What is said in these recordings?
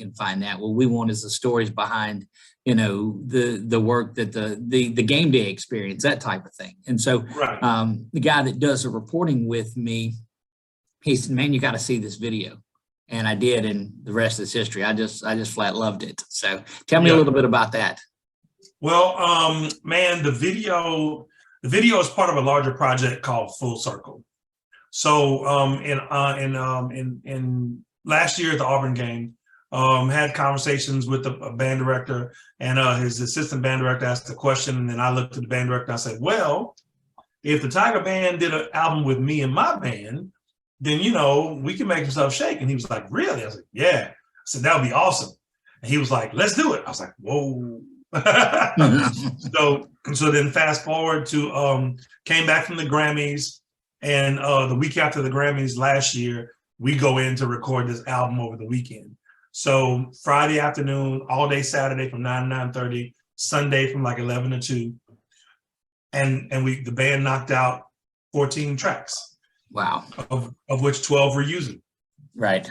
can find that. What we want is the stories behind, you know, the work that the game day experience, that type of thing. And so the guy that does the reporting with me, he said, man, you got to see this video. And I did, and the rest is history. I just flat loved it. So tell me a little bit about that. Well, man, the video is part of a larger project called Full Circle. So in last year at the Auburn game, had conversations with a band director, and his assistant band director asked a question, and then I looked at the band director and I said, well, if the Tiger Band did an album with me and my band, then, you know, we can make himself shake. And he was like, really? I was like, yeah. I said, that would be awesome. And he was like, let's do it. I was like, whoa. So then fast forward to came back from the Grammys, and the week after the Grammys last year, we go in to record this album over the weekend. So Friday afternoon, all day Saturday from 9 to 9:30, Sunday from like 11 to 2. And the band knocked out 14 tracks. Wow. Of which 12 we're using. Right.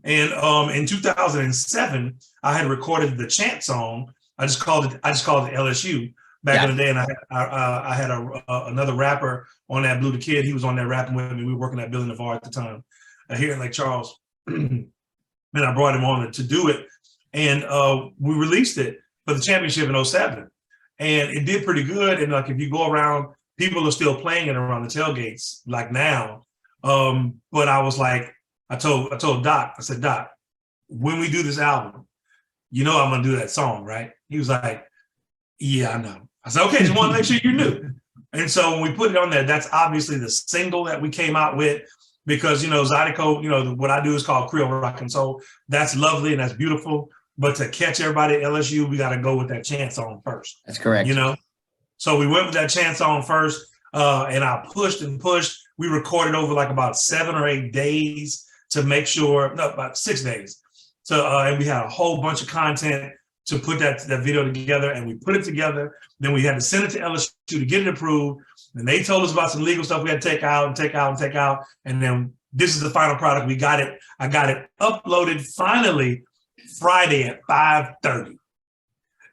And in 2007, I had recorded the chant song. I just called it LSU back in the day, and I had another rapper on that, Blue the Kid. He was on there rapping with me. We were working at Billy Navarre at the time here in Lake Charles. And I brought him on to do it, and we released it for the championship in 07. And it did pretty good. And like, if you go around, people are still playing it around the tailgates like now. But I was like, I told Doc, I said, Doc, when we do this album, you know I'm gonna do that song, right? He was like, yeah, I know. I said, okay, just want to make sure you knew. And so when we put it on there, that's obviously the single that we came out with, because, you know, Zydeco, you know, what I do is called Creole Rock and Soul. That's lovely and that's beautiful. But to catch everybody at LSU, we got to go with that chant song first. That's correct. You know? So we went with that chant song first, and I pushed and pushed. We recorded over like about 7 or 8 days to make sure, no, about 6 days. So, and we had a whole bunch of content to put that video together, and we put it together. Then we had to send it to LSU to get it approved. And they told us about some legal stuff we had to take out. And then this is the final product. We got it. I got it uploaded finally Friday at 5:30.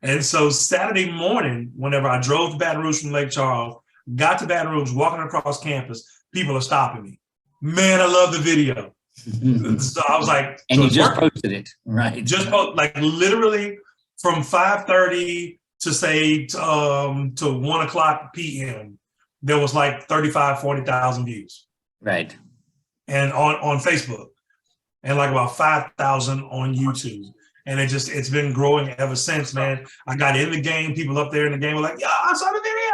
And so Saturday morning, whenever I drove to Baton Rouge from Lake Charles, got to Baton Rouge, walking across campus, people are stopping me. Man, I love the video. So I was like, and so you just posted it, right? Just like literally from 5:30 to say to 1:00 p.m. there was like 40,000 views, right? And on Facebook, and like about 5,000 on YouTube. And it's been growing ever since, man. I got in the game. People up there in the game were like, "Yo, I saw the video."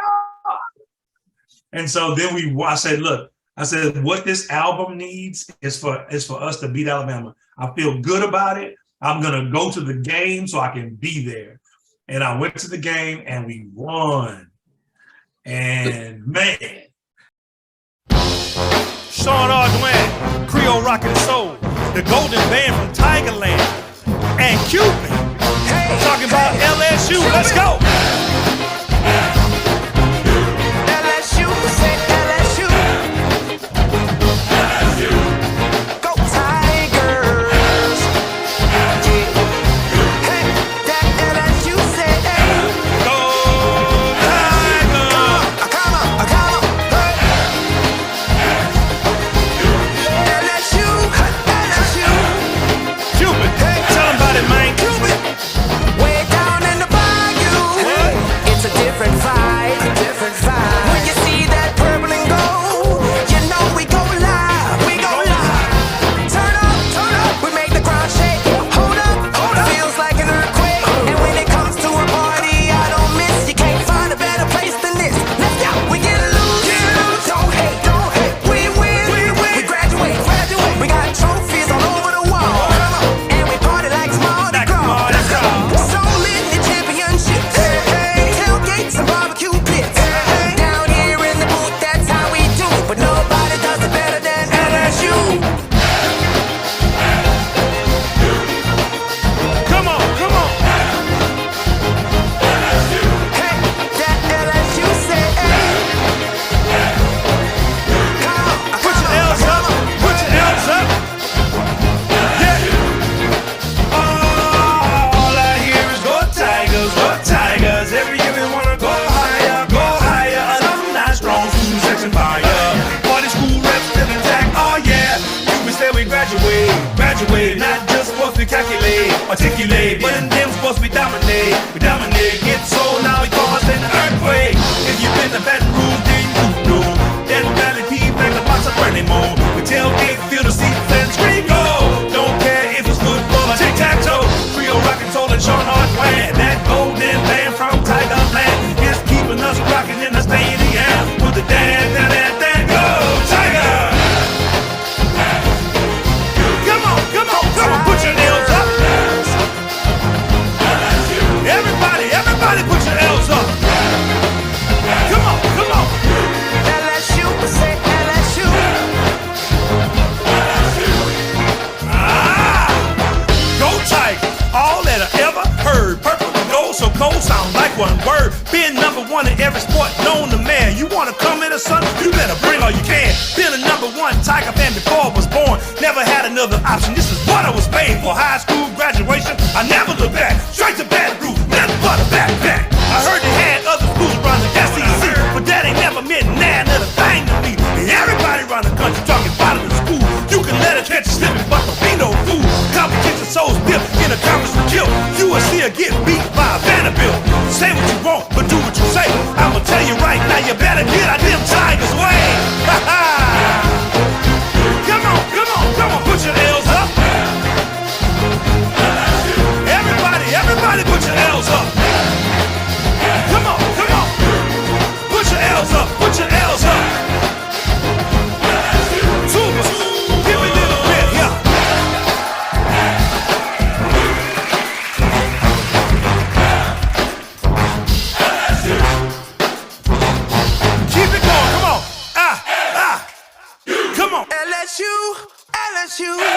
And so then I said, look, what this album needs is for us to beat Alabama. I feel good about it. I'm gonna go to the game so I can be there. And I went to the game and we won. And man, Sean Ardoin, Creole Rock and Soul, the Golden Band from Tigerland, and Cupid. Hey, talking about LSU. Cupid. Let's go. LSU, say LSU. LSU. Go Tigers. Hey, that LSU say, hey. Go Tigers. Come on. Hey. LSU. Cupid. Hey. articulate. But in them supposed to be dominate. We dominate, get so now we cause an earthquake. If you've been to Baton Rouge, then you know. Death Valley, P-Back, the box of burning more. We tailgate, feel the seats and scream go. Don't care if it's football or tic-tac-toe. Creole rockin' soul and Sean Ardoin. That golden band from Tigerland is keeping us rockin' in the stadium. With the dance, go, Tiger! Come on, put your nails up. Everybody put your nails up. Come on. LSU, say LSU. Go Tiger, all that I ever heard. Purple and gold, so cold, sound like one word. Being number one in every sport known to man. You wanna come in the sun, you better bring all you can. Being a number one Tiger fan before I was born. Never had another option, this is what I was made for. High school graduation, I never look back. Straight to Baton Rouge, nothing but a backpack. I heard they had other schools around the SEC, but that ain't never meant another thing to me. And everybody around the country talking about it in school. You can let it catch you slipping, but don't be no fool. Competition so stiff, in a conference with kill. USC will get beat by a Vanderbilt. Say what you want, but do what you say. I'ma tell you right now, you better get out them Tigers' way. Come on, put your L's up. Everybody put your L's up. Come on. Put your L's up. Tuba, give me a little bit here. Keep it going, come on. Come on. LSU.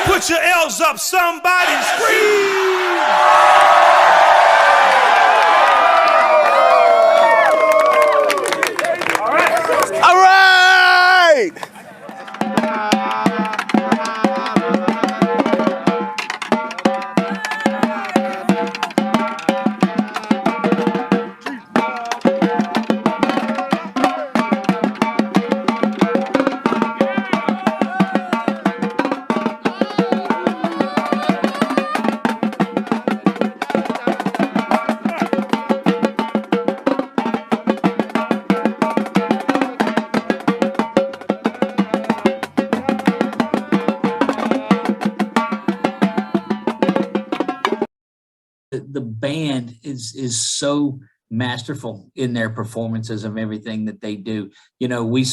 Put your L's up, somebody scream. All right. The band is so masterful in their performances of everything that they do. You know, we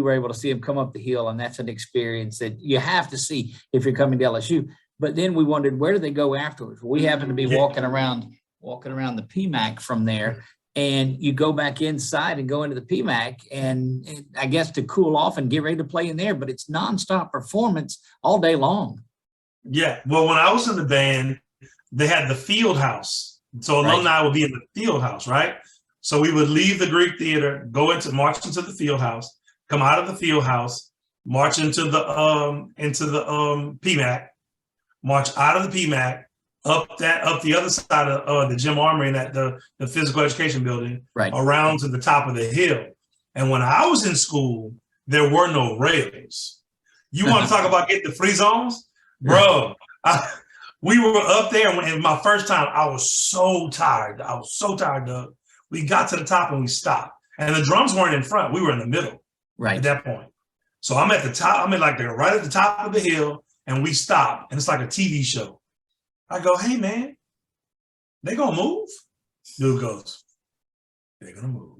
were able to see them come up the hill, and that's an experience that you have to see if you're coming to LSU. But then we wondered, where do they go afterwards? We happened to be walking around the PMAC from there, and you go back inside and go into the PMAC, and I guess to cool off and get ready to play in there, but it's nonstop performance all day long. Yeah, well, when I was in the band, they had the field house. So alumni would be in the field house, right? So we would leave the Greek Theater, march into the field house, come out of the field house, march into the PMAC, march out of the PMAC, up the other side of the Gym Armory and the physical education building, around to the top of the hill. And when I was in school, there were no rails. You want to talk about getting the free zones? Bro, we were up there, and my first time, I was so tired. Doug. We got to the top and we stopped. And the drums weren't in front. We were in the middle at that point. So I'm at the top. They're right at the top of the hill, and we stop. And it's like a TV show. I go, hey, man, they gonna move? Dude goes, they're gonna move.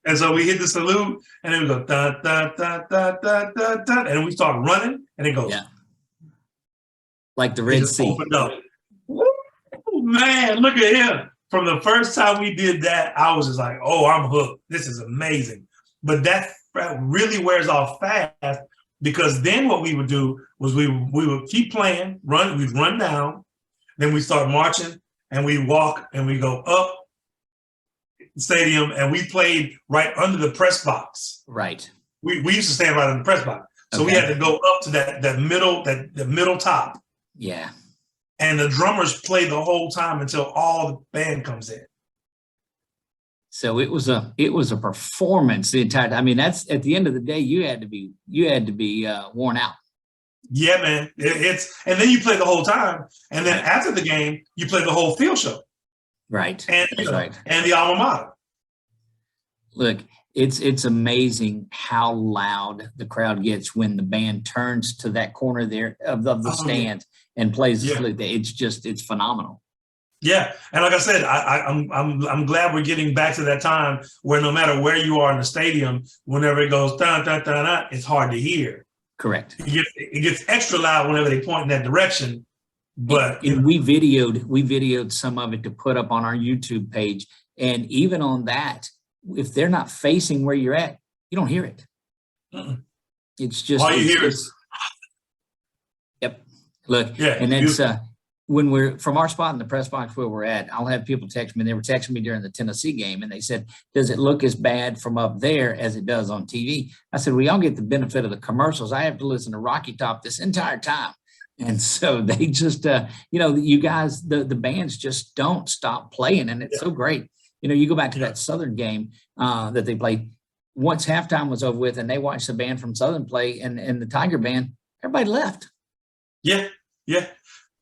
And so we hit the salute, and then we go, da, da, da, da, da, da, da, and we start running, and it goes. Yeah. Like the Red Sea. Woo, man, look at him. From the first time we did that, I was just like, oh, I'm hooked. This is amazing. But that really wears off fast, because then what we would do was we would keep playing, we'd run down, then we start marching, and we walk, and we go up the stadium, and we played right under the press box. Right. We used to stand right under the press box. So we had to go up to that middle top. Yeah. And the drummers play the whole time until all the band comes in. So it was a performance the entire time. I mean, that's at the end of the day, you had to be worn out. Yeah, man. And then you play the whole time. And then after the game, you play the whole field show. Right. And, That's right. And the alma mater. Look, it's amazing how loud the crowd gets when the band turns to that corner there of the stand and plays the salute. It's phenomenal. Yeah, and like I said, I'm glad we're getting back to that time where no matter where you are in the stadium, whenever it goes dun dun dun dun, it's hard to hear. Correct. It gets extra loud whenever they point in that direction. But and we videoed some of it to put up on our YouTube page, and even on that, if they're not facing where you're at, you don't hear it. It's just all you hear is. Yep. Look, yeah, and that's when we're from our spot in the press box where we're at, I'll have people text me. They were texting me during the Tennessee game, and they said, does it look as bad from up there as it does on TV? I said, we all get the benefit of the commercials. I have to listen to Rocky Top this entire time. And so they just, you guys, the bands just don't stop playing, and it's so great. You go back to that Southern game that they played. Once halftime was over with and they watched the band from Southern play and the Tiger band, everybody left. Yeah.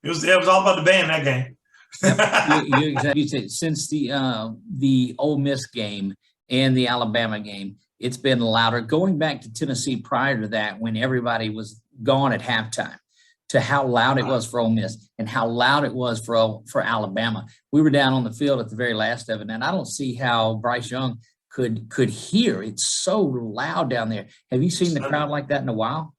It was all about the band that game. You said since the Ole Miss game and the Alabama game, it's been louder. Going back to Tennessee prior to that, when everybody was gone at halftime, to how loud it was for Ole Miss and how loud it was for Alabama. We were down on the field at the very last of it, and I don't see how Bryce Young could hear. It's so loud down there. Have you seen the crowd like that in a while?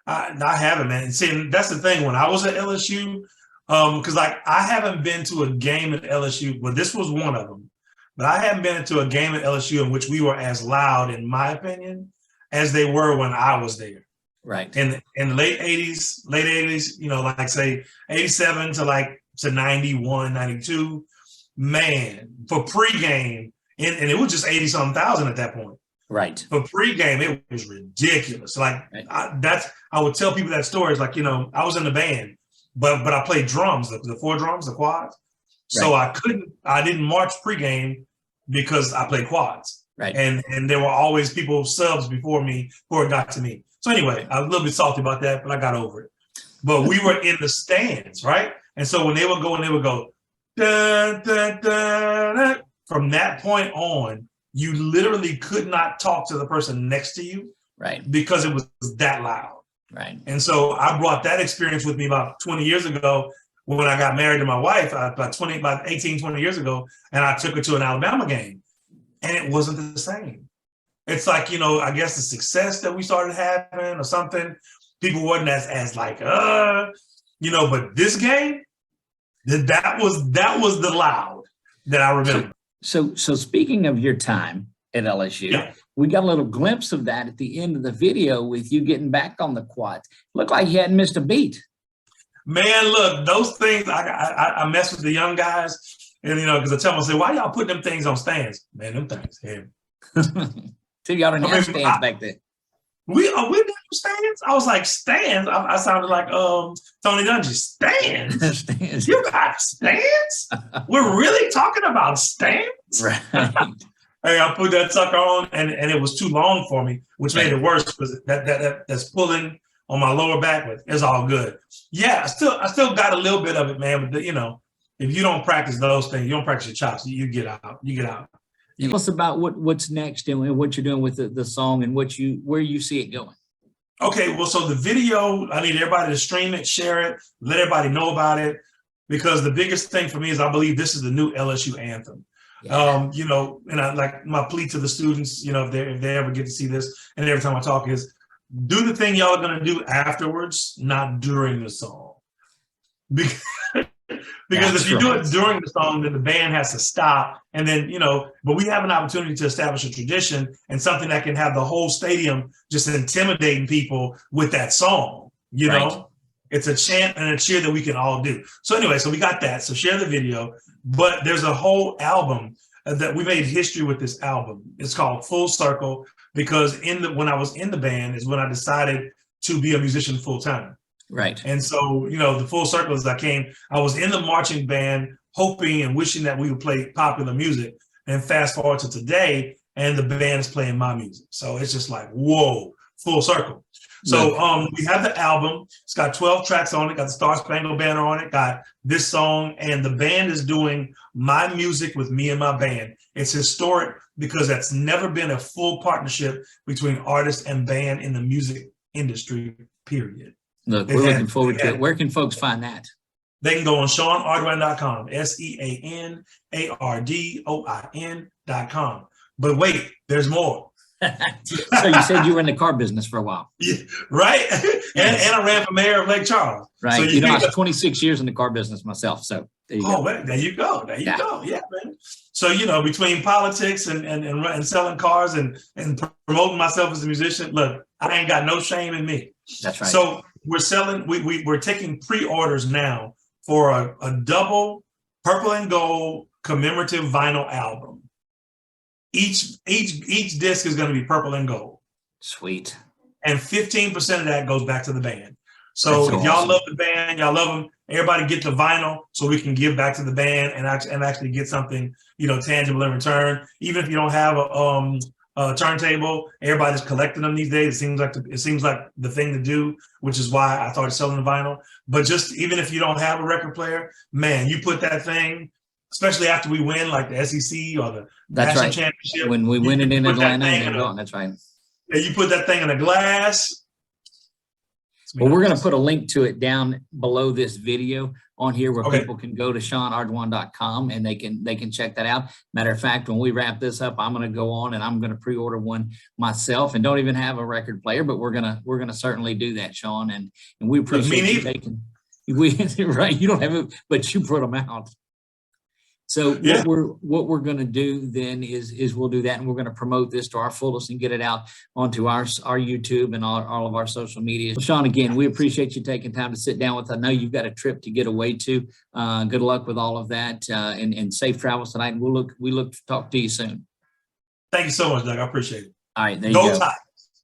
I haven't, man. See, that's the thing. When I was at LSU, because I haven't been to a game at LSU. Well, this was one of them, but I haven't been to a game at LSU in which we were as loud, in my opinion, as they were when I was there. Right. In the late 80s, like say 87 to 91, 92, man, for pregame, and it was just 80-something thousand at that point. Right. For pregame, it was ridiculous. I would tell people that story. It's like, I was in the band, but I played drums, the four drums, the quads. So I didn't march pregame because I played quads. Right. And there were always people subs before me before it got to me. So anyway, I was a little bit salty about that, but I got over it. But we were in the stands, right? And so when they would go, dun, dun, dun, dun. From that point on, you literally could not talk to the person next to you, right? Because it was that loud, right? And so I brought that experience with me about 20 years ago when I got married to my wife, about 18, 20 years ago, and I took her to an Alabama game, and it wasn't the same. It's like, I guess the success that we started having or something, people wasn't as like, but this game, that was the loud that I remember. So speaking of your time at LSU, we got a little glimpse of that at the end of the video with you getting back on the quads. Looked like you hadn't missed a beat. Man, look, those things, I mess with the young guys, and because I tell them, I say, why y'all putting them things on stands? Man, them things heavy. So y'all didn't have stands back then. We didn't have stands. I was like, stands. I sounded like Tony Dungy. Stands. Stands. You got stands? We're really talking about stands? Right. Hey, I put that sucker on, and it was too long for me, which made it worse because that's pulling on my lower back, but it's all good. Yeah, I still got a little bit of it, man. But if you don't practice those things, you don't practice your chops, you get out. You get out. Tell us about what's next and what you're doing with the song and where you see it going. Okay, well, so the video, I need everybody to stream it, share it, let everybody know about it, because the biggest thing for me is I believe this is the new LSU anthem. Yeah. And I like my plea to the students, if they ever get to see this, and every time I talk is, do the thing y'all are gonna do afterwards, not during the song. Because if you do it during the song, then the band has to stop. And then, but we have an opportunity to establish a tradition and something that can have the whole stadium just intimidating people with that song, know? It's a chant and a cheer that we can all do. So anyway, so we got that. So share the video. But there's a whole album that we made history with this album. It's called Full Circle because when I was in the band is when I decided to be a musician full time. Right. And so, the full circle is I was in the marching band hoping and wishing that we would play popular music, and fast forward to today and the band is playing my music. So it's just like, whoa, full circle. So we have the album. It's got 12 tracks on it. Got the Star Spangled Banner on it. Got this song, and the band is doing my music with me and my band. It's historic because that's never been a full partnership between artist and band in the music industry, period. Look, we're looking forward to it. Where can folks find that? They can go on SeanArdoin.com, SeanArdoin.com. But wait, there's more. So you said you were in the car business for a while. Yeah, right? And I ran for mayor of Lake Charles. Right. So you know, I was 26 years in the car business myself. So there you go. Well, there you go. There you go. Yeah, man. So, you know, between politics and selling cars and promoting myself as a musician, look, I ain't got no shame in me. That's right. So we're selling, we're taking pre-orders now for a double purple and gold commemorative vinyl album. Each disc is going to be purple and gold. Sweet. And 15% of that goes back to the band. So if y'all love the band, y'all love them, everybody get the vinyl so we can give back to the band and actually get something, you know, tangible in return. Even if you don't have a turntable, everybody's collecting them these days. It seems like the thing to do, which is why I started selling the vinyl. But just even if you don't have a record player, man, you put that thing, especially after we win like the SEC or the national championship. When we win it in Atlanta, that's right. Yeah, you put that thing in a glass. Well, we're going to put a link to it down below this video on here where people can go to SeanArdoin.com and they can check that out. Matter of fact, when we wrap this up, I'm going to go on and I'm going to pre-order one myself and don't even have a record player, but we're going to certainly do that, Sean. And we appreciate you taking. Right, you don't have it, but you put them out. So what we're going to do then is we'll do that, and we're going to promote this to our fullest and get it out onto our YouTube and all of our social media. So Sean, again, we appreciate you taking time to sit down with us. I know you've got a trip to get away to. Good luck with all of that, and safe travels tonight. And we look to talk to you soon. Thank you so much, Doug. I appreciate it. All right, there you go. Go Tide.